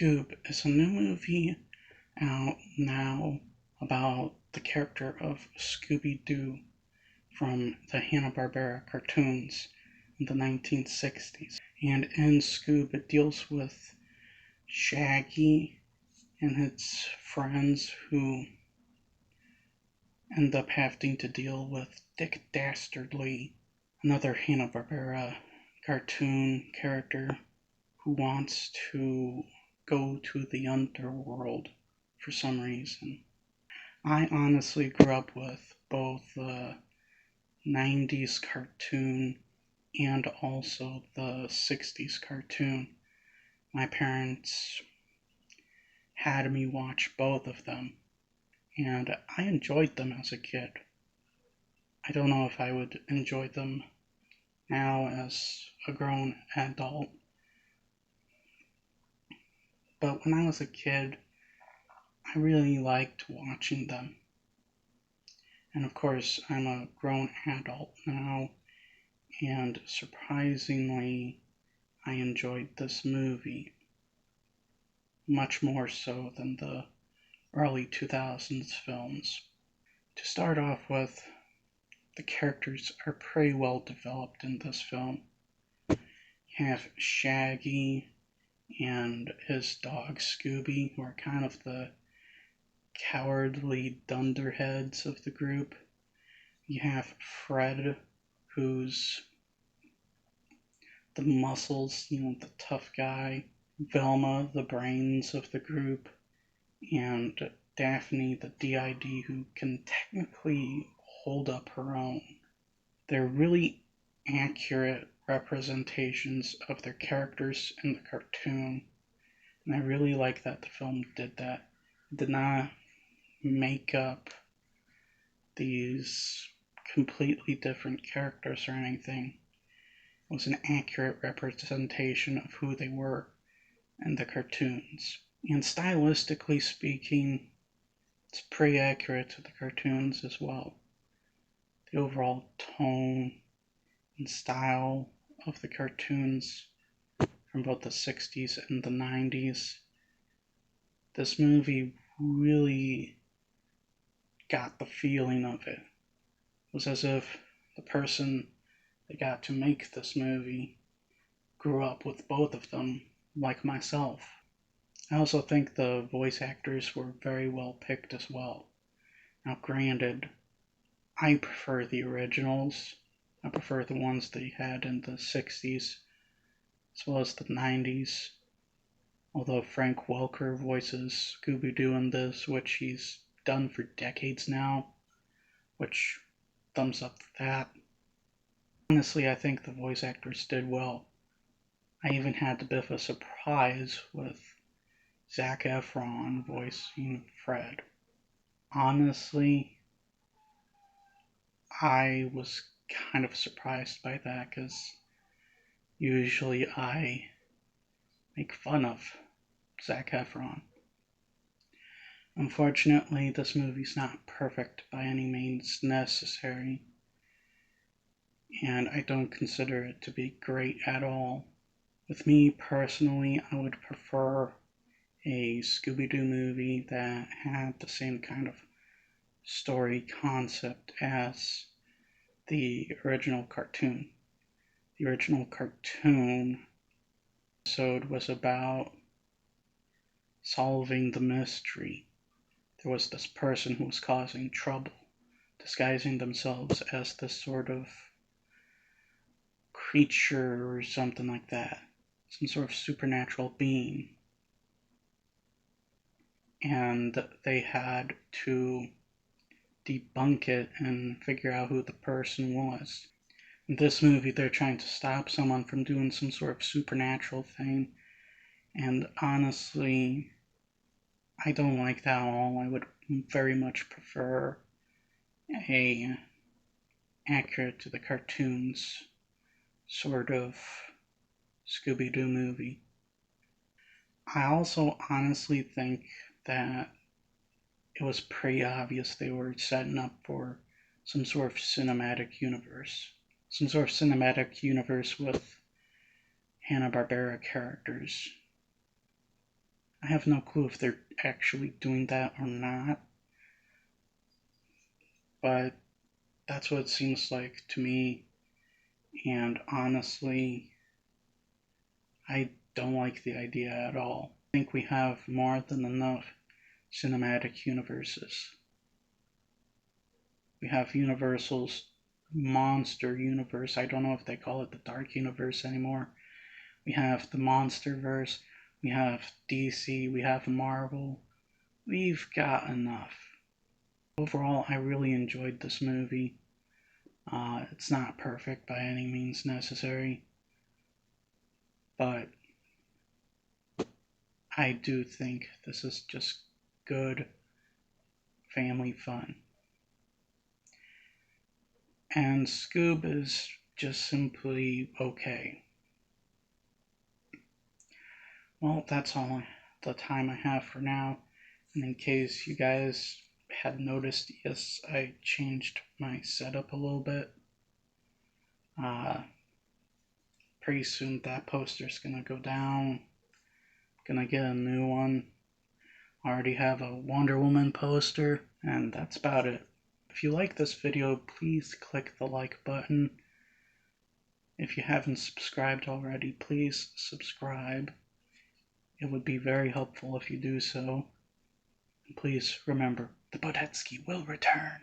Scoob is a new movie out now about the character of Scooby-Doo from the Hanna-Barbera cartoons in the 1960s. And in Scoob, it deals with Shaggy and his friends who end up having to deal with Dick Dastardly, another Hanna-Barbera cartoon character who wants to go to the underworld for some reason. I honestly grew up with both the 90s cartoon and also the 60s cartoon. My parents had me watch both of them, and I enjoyed them as a kid. I don't know if I would enjoy them now as a grown adult, but when I was a kid, I really liked watching them. And of course, I'm a grown adult now, and surprisingly, I enjoyed this movie much more so than the early 2000s films. To start off with, the characters are pretty well developed in this film. You have Shaggy and his dog Scooby, who are kind of the cowardly dunderheads of the group. You have Fred, who's the muscles, the tough guy. Velma, the brains of the group. And Daphne, the DID, who can technically hold up her own. They're really accurate representations of their characters in the cartoon, and I really like that the film did that. It did not make up these completely different characters or anything. It was an accurate representation of who they were in the cartoons. And stylistically speaking, it's pretty accurate to the cartoons as well. The overall tone and style of the cartoons from both the 60s and the 90s. This movie really got the feeling of it. It was as if the person that got to make this movie grew up with both of them, like myself. I also think the voice actors were very well picked as well. Now, granted, I prefer the originals. I prefer the ones they had in the 60s as well as the 90s. Although Frank Welker voices Scooby-Doo in this, which he's done for decades now, which thumbs up for that. Honestly, I think the voice actors did well. I even had a bit of a surprise with Zac Efron voicing Fred. Honestly, I was kind of surprised by that because usually I make fun of Zac Efron. Unfortunately, this movie's not perfect by any means necessary, and I don't consider it to be great at all. With me personally, I would prefer a Scooby-Doo movie that had the same kind of story concept as the original cartoon. The original cartoon episode was about solving the mystery. There was this person who was causing trouble, disguising themselves as this sort of creature or something like that, some sort of supernatural being. And they had to debunk it and figure out who the person was. In this movie, they're trying to stop someone from doing some sort of supernatural thing, and honestly, I don't like that at all. I would very much prefer a accurate to the cartoons sort of Scooby-Doo movie. I also honestly think that it was pretty obvious they were setting up for some sort of cinematic universe. Some sort of cinematic universe with Hanna-Barbera characters. I have no clue if they're actually doing that or not, but that's what it seems like to me. And honestly, I don't like the idea at all. I think we have more than enough cinematic universes. We have Universal's monster universe. I don't know if they call it the Dark Universe anymore. We have the Monsterverse. We have DC. We have Marvel. We've got enough. Overall, I really enjoyed this movie. It's not perfect by any means necessary, but I do think this is just good family fun. And Scoob is just simply okay. Well, that's all the time I have for now. And in case you guys had noticed, yes, I changed my setup a little bit. Pretty soon that poster's gonna go down. Gonna get a new one. Already have a Wonder Woman poster, and that's about it. If you like this video, please click the like button. If you haven't subscribed already, please subscribe. It would be very helpful if you do so. And please remember, the Bodetsky will return.